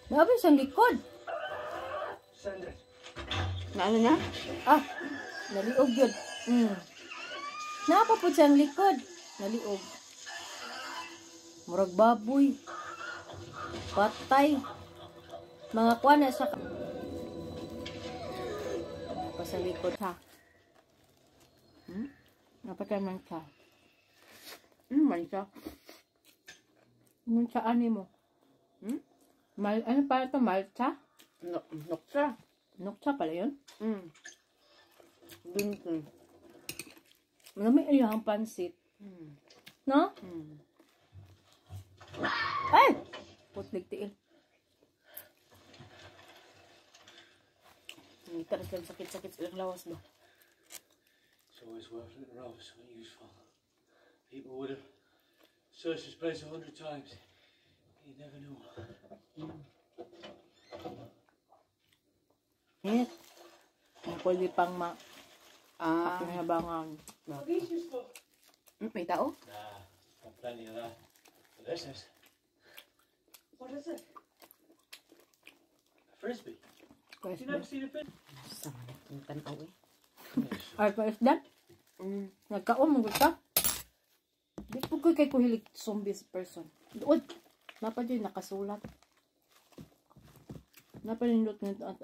Nabi sa likod. Send it. Na ano na? Ah, naliog yun. Napapod sa likod. Naliog. Murag baboy. Patay. Mga kuwan na sa... Pa sa likod ha. Napatay man siya. Man siya. Yung saan mo? Ano pala ito? Malta? Noksa. Noksa pala yun? Dun. Marami ang pansit. No? Ay! Putlig tiil. Hindi talagang sakit-sakit silang lawas ba? It's always worth looking around for something useful. People would have searched this place 100 times. You never know. Yes. Ang pwede pang pakinabangan. What is useful? May tao? Nah, got plenty of that. But this is. What is it? A frisbee. Yes, You never seen a frisbee? Sama na itong tanaw eh. ay, pa isdan? Nagkaon mo ka? Di po ko kay kuhilig zombies person. Doon. Napa dyan nakasulat. Napanindot nito at